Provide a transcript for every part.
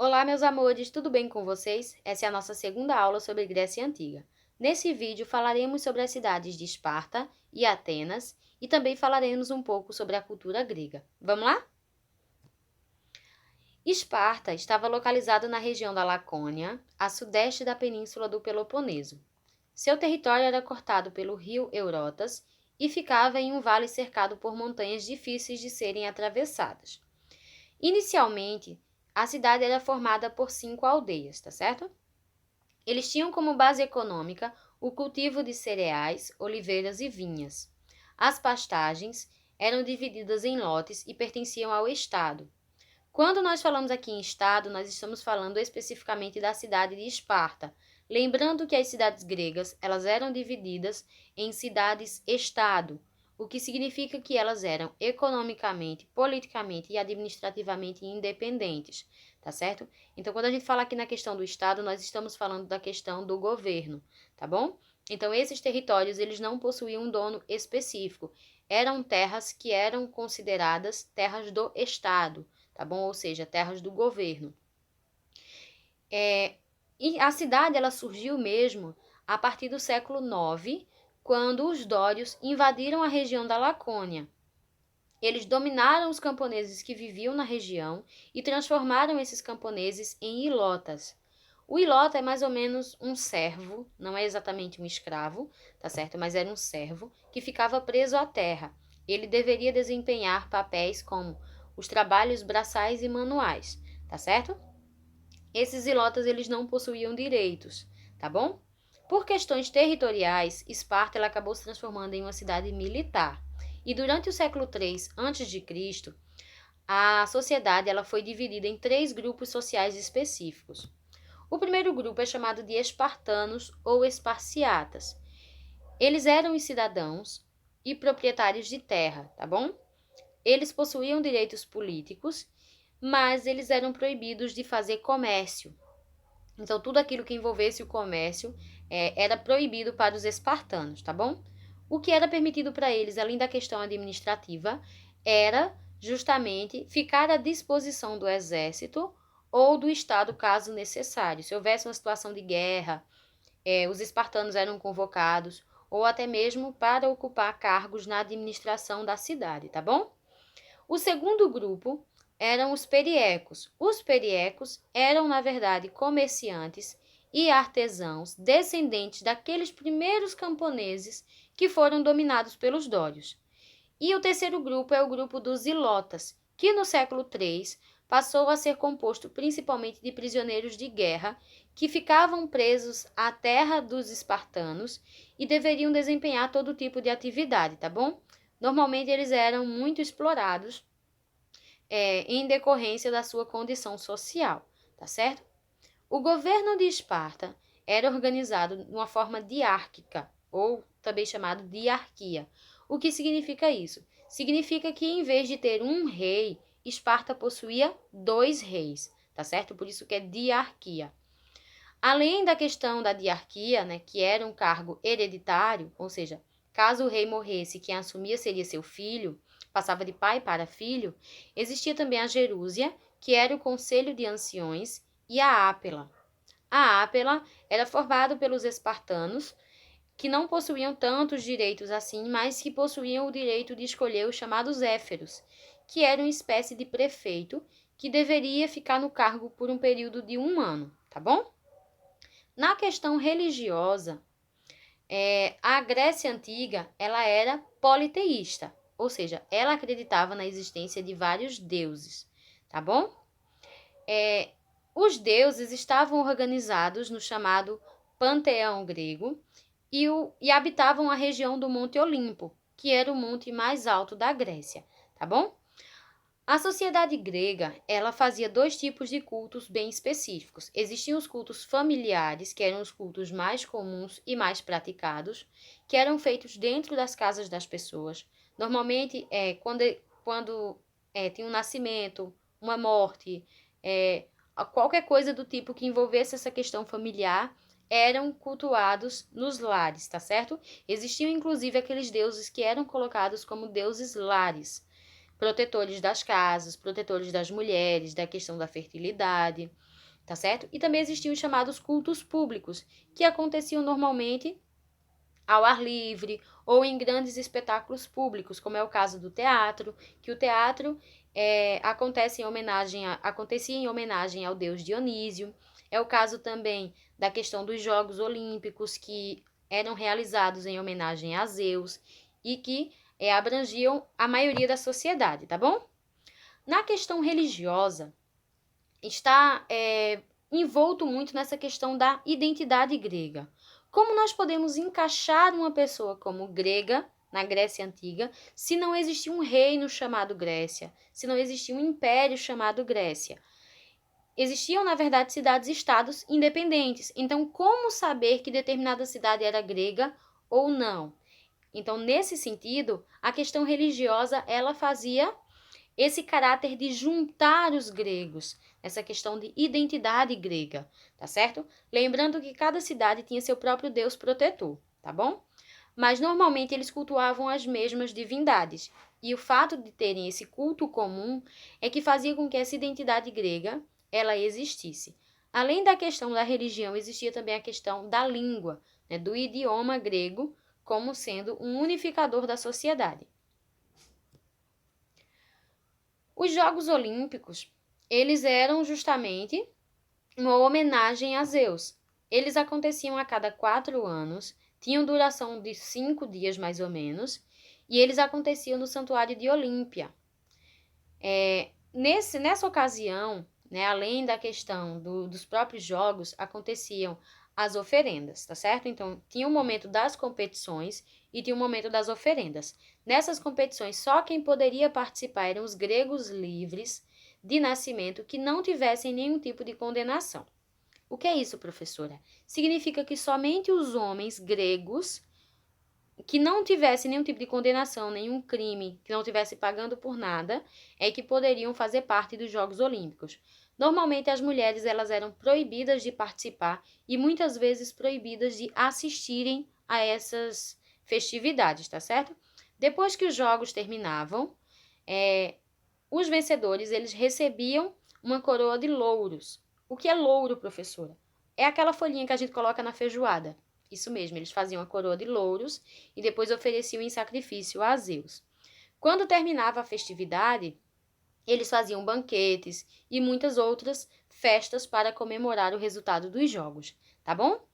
Olá, meus amores, tudo bem com vocês? Essa é a nossa segunda aula sobre Grécia Antiga. Nesse vídeo falaremos sobre as cidades de Esparta e Atenas e também falaremos um pouco sobre a cultura grega. Vamos lá? Esparta estava localizado na região da Lacônia, a sudeste da península do Peloponeso. Seu território era cortado pelo rio Eurotas e ficava em um vale cercado por montanhas difíceis de serem atravessadas. Inicialmente, a cidade era formada por 5 aldeias, tá certo? Eles tinham como base econômica o cultivo de cereais, oliveiras e vinhas. As pastagens eram divididas em lotes e pertenciam ao Estado. Quando nós falamos aqui em Estado, nós estamos falando especificamente da cidade de Esparta. Lembrando que as cidades gregas, elas eram divididas em cidades-estado, o que significa que elas eram economicamente, politicamente e administrativamente independentes, tá certo? Então, quando a gente fala aqui na questão do Estado, nós estamos falando da questão do governo, tá bom? Então, esses territórios, eles não possuíam um dono específico. Eram terras que eram consideradas terras do Estado, tá bom? Ou seja, terras do governo. E a cidade ela surgiu mesmo a partir do século IX, quando os dórios invadiram a região da Lacônia. Eles dominaram os camponeses que viviam na região e transformaram esses camponeses em ilotas. O ilota é mais ou menos um servo, não é exatamente um escravo, tá certo? Mas era um servo que ficava preso à terra. Ele deveria desempenhar papéis como os trabalhos braçais e manuais, tá certo? Esses ilotas eles não possuíam direitos, tá bom? Por questões territoriais, Esparta ela acabou se transformando em uma cidade militar. E durante o século III a.C., a sociedade ela foi dividida em 3 grupos sociais específicos. O primeiro grupo é chamado de espartanos ou esparciatas. Eles eram os cidadãos e proprietários de terra, tá bom? Eles possuíam direitos políticos, mas eles eram proibidos de fazer comércio. Então, tudo aquilo que envolvesse o comércio era proibido para os espartanos, tá bom? O que era permitido para eles, além da questão administrativa, era justamente ficar à disposição do exército ou do Estado, caso necessário. Se houvesse uma situação de guerra, os espartanos eram convocados, ou até mesmo para ocupar cargos na administração da cidade, tá bom? O segundo grupo eram os periecos. Os periecos eram, na verdade, comerciantes e artesãos descendentes daqueles primeiros camponeses que foram dominados pelos dórios. E o terceiro grupo é o grupo dos ilotas, que no século III passou a ser composto principalmente de prisioneiros de guerra que ficavam presos à terra dos espartanos e deveriam desempenhar todo tipo de atividade, tá bom? Normalmente eles eram muito explorados em decorrência da sua condição social, tá certo? O governo de Esparta era organizado de uma forma diárquica, ou também chamado diarquia. O que significa isso? Significa que em vez de ter um rei, Esparta possuía 2 reis, tá certo? Por isso que é diarquia. Além da questão da diarquia, né, que era um cargo hereditário, ou seja, caso o rei morresse, quem assumia seria seu filho, passava de pai para filho, existia também a gerúsia, que era o conselho de anciões, e a ápela. A ápela era formada pelos espartanos, que não possuíam tantos direitos assim, mas que possuíam o direito de escolher os chamados éferos, que era uma espécie de prefeito que deveria ficar no cargo por um período de 1 ano, tá bom? Na questão religiosa, a Grécia Antiga ela era politeísta, ou seja, ela acreditava na existência de vários deuses, tá bom? Os deuses estavam organizados no chamado panteão grego e habitavam a região do Monte Olimpo, que era o monte mais alto da Grécia, tá bom? A sociedade grega, ela fazia 2 tipos de cultos bem específicos. Existiam os cultos familiares, que eram os cultos mais comuns e mais praticados, que eram feitos dentro das casas das pessoas. Normalmente, quando tinha um nascimento, uma morte, qualquer coisa do tipo que envolvesse essa questão familiar, eram cultuados nos lares, tá certo? Existiam, inclusive, aqueles deuses que eram colocados como deuses lares. protetores das casas, protetores das mulheres, da questão da fertilidade, tá certo? E também existiam os chamados cultos públicos, que aconteciam normalmente ao ar livre ou em grandes espetáculos públicos, como é o caso do teatro, que o teatro acontecia em homenagem ao deus Dionísio. É o caso também da questão dos Jogos Olímpicos, que eram realizados em homenagem a Zeus e que abrangiam a maioria da sociedade, tá bom? Na questão religiosa, está envolto muito nessa questão da identidade grega. Como nós podemos encaixar uma pessoa como grega na Grécia Antiga se não existia um reino chamado Grécia, se não existia um império chamado Grécia? Existiam, na verdade, cidades-estados independentes. Então, como saber que determinada cidade era grega ou não? Então, nesse sentido, a questão religiosa, ela fazia esse caráter de juntar os gregos, essa questão de identidade grega, tá certo? Lembrando que cada cidade tinha seu próprio deus protetor, tá bom? Mas normalmente eles cultuavam as mesmas divindades. E o fato de terem esse culto comum é que fazia com que essa identidade grega ela existisse. Além da questão da religião, existia também a questão da língua, né, do idioma grego, como sendo um unificador da sociedade. Os Jogos Olímpicos, eles eram justamente uma homenagem a Zeus. Eles aconteciam a cada 4 anos, tinham duração de 5 dias mais ou menos, e eles aconteciam no Santuário de Olímpia. Nessa ocasião, né, além da questão dos próprios jogos, aconteciam as oferendas, tá certo? Então, tinha o momento das competições e tinha o momento das oferendas. Nessas competições, só quem poderia participar eram os gregos livres de nascimento que não tivessem nenhum tipo de condenação. O que é isso, professora? Significa que somente os homens gregos que não tivessem nenhum tipo de condenação, nenhum crime, que não tivesse pagando por nada, é que poderiam fazer parte dos Jogos Olímpicos. Normalmente as mulheres elas eram proibidas de participar e muitas vezes proibidas de assistirem a essas festividades, tá certo? Depois que os jogos terminavam, os vencedores eles recebiam uma coroa de louros. O que é louro, professora? É aquela folhinha que a gente coloca na feijoada. Isso mesmo, eles faziam a coroa de louros e depois ofereciam em sacrifício a Zeus. Quando terminava a festividade, eles faziam banquetes e muitas outras festas para comemorar o resultado dos jogos, tá bom?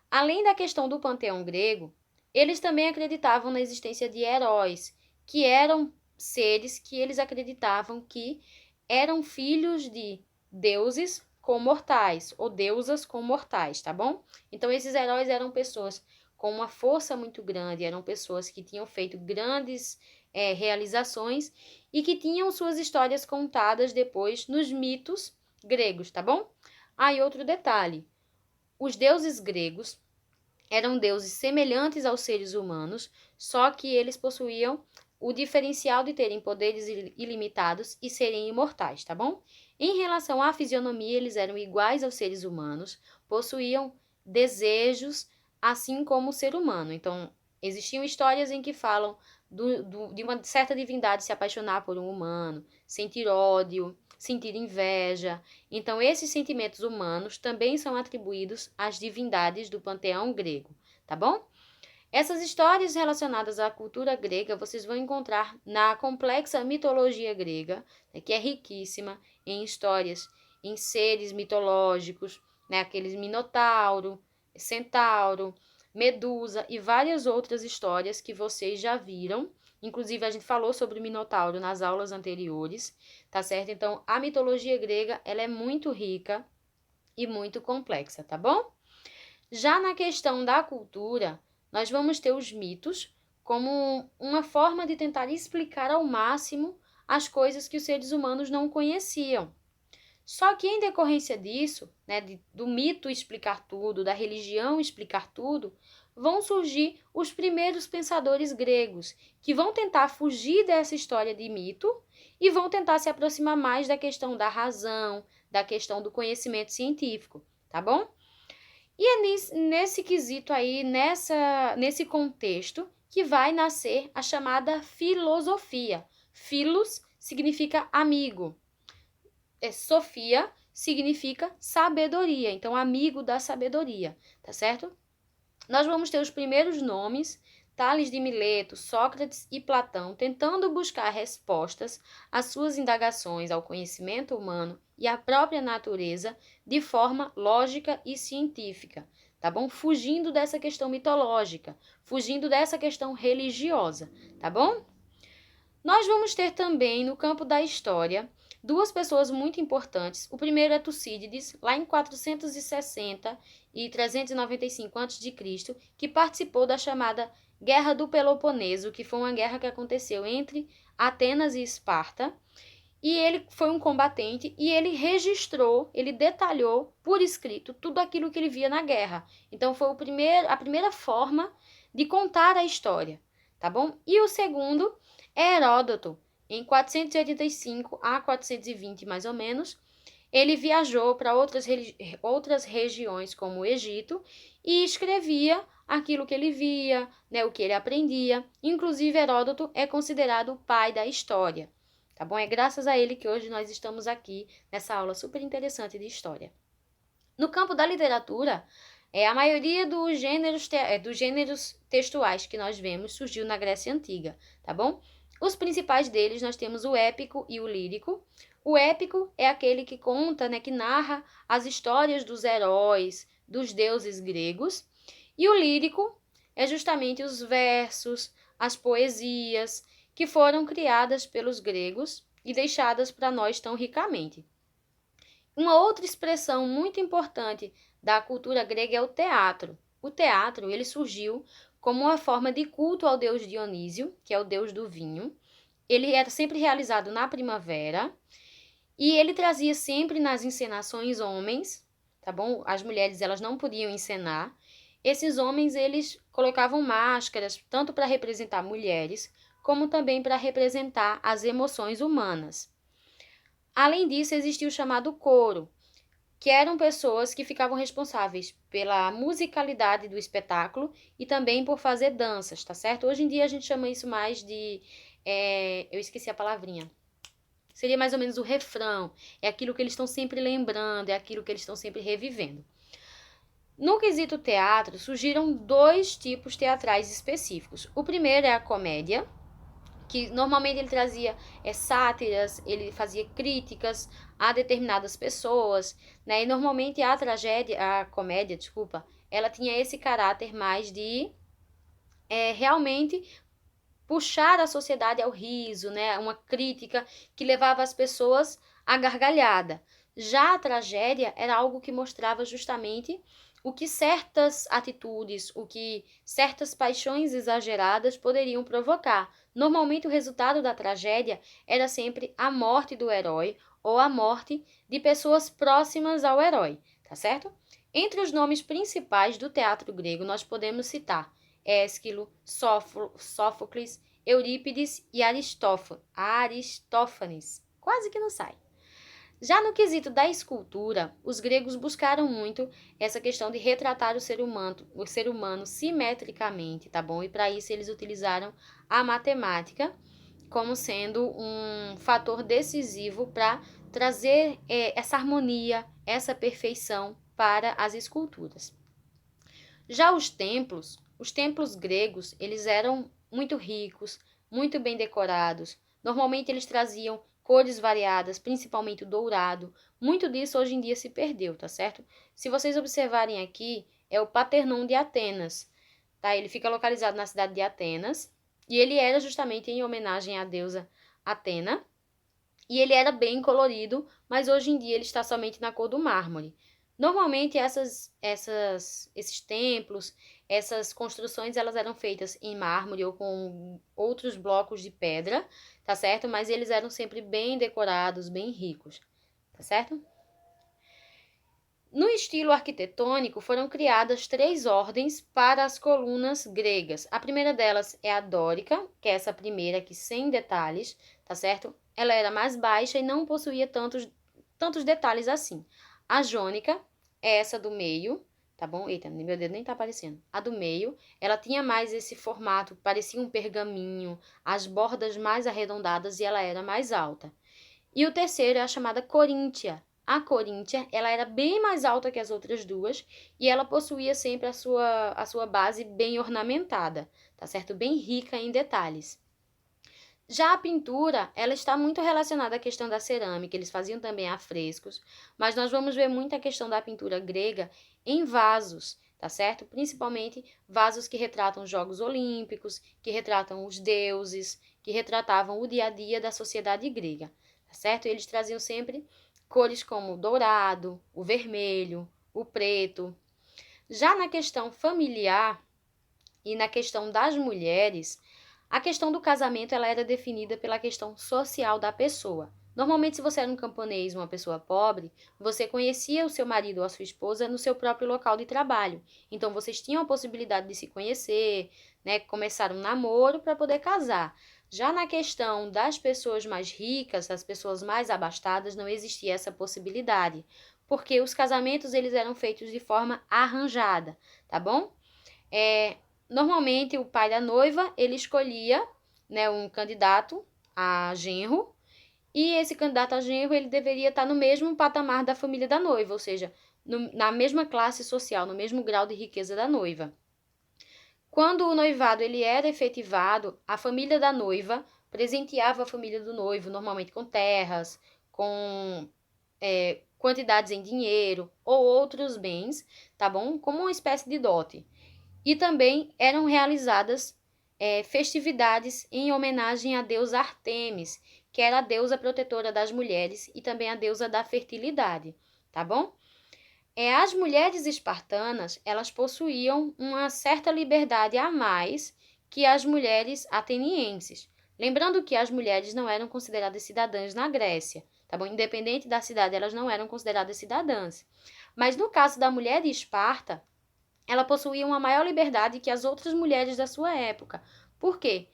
Além da questão do panteão grego, eles também acreditavam na existência de heróis, que eram seres que eles acreditavam que eram filhos de deuses com mortais, ou deusas com mortais, tá bom? Então, esses heróis eram pessoas com uma força muito grande, eram pessoas que tinham feito grandes realizações e que tinham suas histórias contadas depois nos mitos gregos, tá bom? E outro detalhe, os deuses gregos eram deuses semelhantes aos seres humanos, só que eles possuíam o diferencial de terem poderes ilimitados e serem imortais, tá bom? Em relação à fisionomia, eles eram iguais aos seres humanos, possuíam desejos, assim como o ser humano. Então, existiam histórias em que falam de uma certa divindade se apaixonar por um humano, sentir ódio, sentir inveja. Então, esses sentimentos humanos também são atribuídos às divindades do panteão grego, tá bom? Essas histórias relacionadas à cultura grega vocês vão encontrar na complexa mitologia grega, né, que é riquíssima em histórias, em seres mitológicos, né, aqueles Minotauro, Centauro, Medusa e várias outras histórias que vocês já viram. Inclusive, a gente falou sobre o Minotauro nas aulas anteriores, tá certo? Então, a mitologia grega, ela é muito rica e muito complexa, tá bom? Já na questão da cultura, nós vamos ter os mitos como uma forma de tentar explicar ao máximo as coisas que os seres humanos não conheciam. Só que em decorrência disso, né, do mito explicar tudo, da religião explicar tudo, vão surgir os primeiros pensadores gregos, que vão tentar fugir dessa história de mito e vão tentar se aproximar mais da questão da razão, da questão do conhecimento científico, tá bom? E é nesse quesito aí, nesse contexto, que vai nascer a chamada filosofia. Philos significa amigo. Sofia significa sabedoria, então amigo da sabedoria, tá certo? Nós vamos ter os primeiros nomes, Tales de Mileto, Sócrates e Platão, tentando buscar respostas às suas indagações ao conhecimento humano e à própria natureza de forma lógica e científica, tá bom? Fugindo dessa questão mitológica, fugindo dessa questão religiosa, tá bom? Nós vamos ter também, no campo da história, duas pessoas muito importantes. O primeiro é Tucídides, lá em 460 e 395 a.C., que participou da chamada Guerra do Peloponeso, que foi uma guerra que aconteceu entre Atenas e Esparta. E ele foi um combatente e ele registrou, ele detalhou por escrito tudo aquilo que ele via na guerra. Então foi a primeira forma de contar a história, tá bom? E o segundo é Heródoto, em 485 a 420 mais ou menos. Ele viajou para outras regiões como o Egito e escrevia aquilo que ele via, né, o que ele aprendia. Inclusive Heródoto é considerado o pai da história. Tá bom? É graças a ele que hoje nós estamos aqui nessa aula super interessante de história. No campo da literatura, a maioria dos gêneros textuais que nós vemos surgiu na Grécia Antiga, tá bom? Os principais deles nós temos o épico e o lírico. O épico é aquele que conta, né, que narra as histórias dos heróis, dos deuses gregos. E o lírico é justamente os versos, as poesias, que foram criadas pelos gregos e deixadas para nós tão ricamente. Uma outra expressão muito importante da cultura grega é o teatro. O teatro, ele surgiu como uma forma de culto ao deus Dionísio, que é o deus do vinho. Ele era sempre realizado na primavera e ele trazia sempre nas encenações homens, tá bom? As mulheres, elas não podiam encenar. Esses homens, eles colocavam máscaras, tanto para representar mulheres, como também para representar as emoções humanas. Além disso, existia o chamado coro, que eram pessoas que ficavam responsáveis pela musicalidade do espetáculo e também por fazer danças, tá certo? Hoje em dia a gente chama isso mais de... eu esqueci a palavrinha. Seria mais ou menos o refrão, é aquilo que eles estão sempre lembrando, é aquilo que eles estão sempre revivendo. No quesito teatro, surgiram dois tipos teatrais específicos. O primeiro é a comédia, que normalmente ele trazia sátiras, ele fazia críticas a determinadas pessoas, né? E normalmente a comédia, ela tinha esse caráter mais de realmente puxar a sociedade ao riso, né? Uma crítica que levava as pessoas à gargalhada. Já a tragédia era algo que mostrava justamente o que certas atitudes, o que certas paixões exageradas poderiam provocar. Normalmente o resultado da tragédia era sempre a morte do herói ou a morte de pessoas próximas ao herói, tá certo? Entre os nomes principais do teatro grego nós podemos citar Ésquilo, Sófocles, Eurípides e Aristófanes. Quase que não sai. Já no quesito da escultura, os gregos buscaram muito essa questão de retratar o ser humano simetricamente, tá bom? E para isso eles utilizaram a matemática como sendo um fator decisivo para trazer essa harmonia, essa perfeição para as esculturas. Já os templos gregos, eles eram muito ricos, muito bem decorados. Normalmente eles traziam cores variadas, principalmente o dourado. Muito disso hoje em dia se perdeu, tá certo? Se vocês observarem aqui, é o Paternon de Atenas, tá? Ele fica localizado na cidade de Atenas e ele era justamente em homenagem à deusa Atena. E ele era bem colorido, mas hoje em dia ele está somente na cor do mármore. Normalmente esses templos, essas construções, elas eram feitas em mármore ou com outros blocos de pedra, tá certo? Mas eles eram sempre bem decorados, bem ricos, tá certo? No estilo arquitetônico, foram criadas 3 ordens para as colunas gregas. A primeira delas é a dórica, que é essa primeira aqui sem detalhes, tá certo? Ela era mais baixa e não possuía tantos detalhes assim. A jônica é essa do meio, tá bom? Eita, meu dedo nem tá aparecendo. A do meio, ela tinha mais esse formato, parecia um pergaminho, as bordas mais arredondadas e ela era mais alta. E o terceiro é a chamada coríntia. A coríntia, ela era bem mais alta que as outras duas e ela possuía sempre a sua base bem ornamentada, tá certo? Bem rica em detalhes. Já a pintura, ela está muito relacionada à questão da cerâmica, eles faziam também afrescos, mas nós vamos ver muito a questão da pintura grega em vasos, tá certo? Principalmente vasos que retratam os Jogos Olímpicos, que retratam os deuses, que retratavam o dia a dia da sociedade grega, tá certo? E eles traziam sempre cores como o dourado, o vermelho, o preto. Já na questão familiar e na questão das mulheres, a questão do casamento ela era definida pela questão social da pessoa. Normalmente, se você era um camponês, uma pessoa pobre, você conhecia o seu marido ou a sua esposa no seu próprio local de trabalho. Então, vocês tinham a possibilidade de se conhecer, né, começar um namoro para poder casar. Já na questão das pessoas mais ricas, as pessoas mais abastadas, não existia essa possibilidade, porque os casamentos eles eram feitos de forma arranjada, tá bom? Normalmente o pai da noiva, ele escolhia, né, um candidato a genro, e esse candidato a genro, ele deveria estar no mesmo patamar da família da noiva, ou seja, na mesma classe social, no mesmo grau de riqueza da noiva. Quando o noivado ele era efetivado, a família da noiva presenteava a família do noivo, normalmente com terras, com quantidades em dinheiro ou outros bens, tá bom? Como uma espécie de dote. E também eram realizadas festividades em homenagem à deusa Artemis, que era a deusa protetora das mulheres e também a deusa da fertilidade, tá bom? As mulheres espartanas, elas possuíam uma certa liberdade a mais que as mulheres atenienses. Lembrando que as mulheres não eram consideradas cidadãs na Grécia, tá bom? Independente da cidade, elas não eram consideradas cidadãs. Mas no caso da mulher de Esparta, ela possuía uma maior liberdade que as outras mulheres da sua época. Por quê?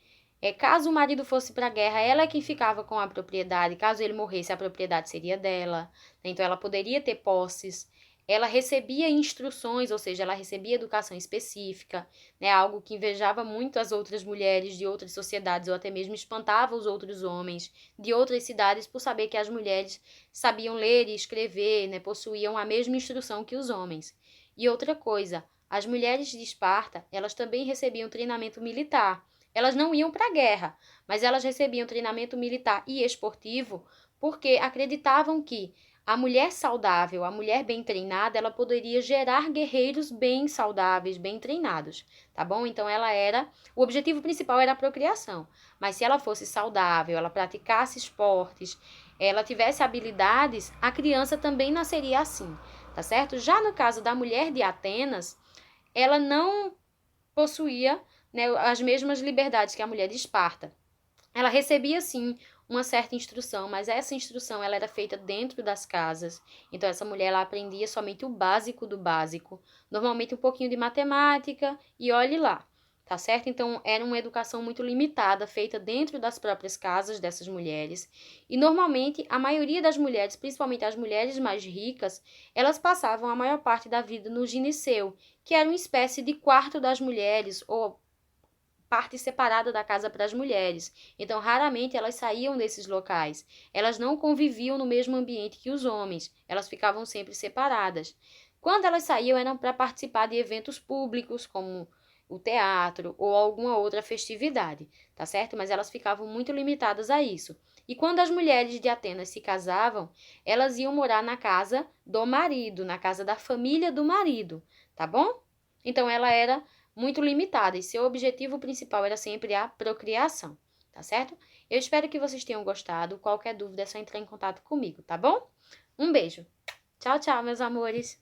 Caso o marido fosse para a guerra, ela é quem ficava com a propriedade. Caso ele morresse, a propriedade seria dela. Então, ela poderia ter posses. Ela recebia instruções, ou seja, ela recebia educação específica, né? Algo que invejava muito as outras mulheres de outras sociedades, ou até mesmo espantava os outros homens de outras cidades por saber que as mulheres sabiam ler e escrever, né? Possuíam a mesma instrução que os homens. E outra coisa, as mulheres de Esparta, elas também recebiam treinamento militar. Elas não iam para a guerra, mas elas recebiam treinamento militar e esportivo porque acreditavam que a mulher saudável, a mulher bem treinada, ela poderia gerar guerreiros bem saudáveis, bem treinados, tá bom? Então o objetivo principal era a procriação, mas se ela fosse saudável, ela praticasse esportes, ela tivesse habilidades, a criança também nasceria assim, tá certo? Já no caso da mulher de Atenas, ela não possuía, né, as mesmas liberdades que a mulher de Esparta. Ela recebia, sim, uma certa instrução, mas essa instrução ela era feita dentro das casas. Então, essa mulher ela aprendia somente o básico do básico, normalmente um pouquinho de matemática e olhe lá, tá certo? Então, era uma educação muito limitada, feita dentro das próprias casas dessas mulheres. E, normalmente, a maioria das mulheres, principalmente as mulheres mais ricas, elas passavam a maior parte da vida no gineceu, que era uma espécie de quarto das mulheres, ou parte separada da casa para as mulheres. Então, raramente elas saíam desses locais. Elas não conviviam no mesmo ambiente que os homens. Elas ficavam sempre separadas. Quando elas saíam, eram para participar de eventos públicos, como o teatro ou alguma outra festividade, tá certo? Mas elas ficavam muito limitadas a isso. E quando as mulheres de Atenas se casavam, elas iam morar na casa do marido, na casa da família do marido, tá bom? Então, ela era muito limitada e seu objetivo principal era sempre a procriação, tá certo? Eu espero que vocês tenham gostado. Qualquer dúvida é só entrar em contato comigo, tá bom? Um beijo. Tchau, tchau, meus amores.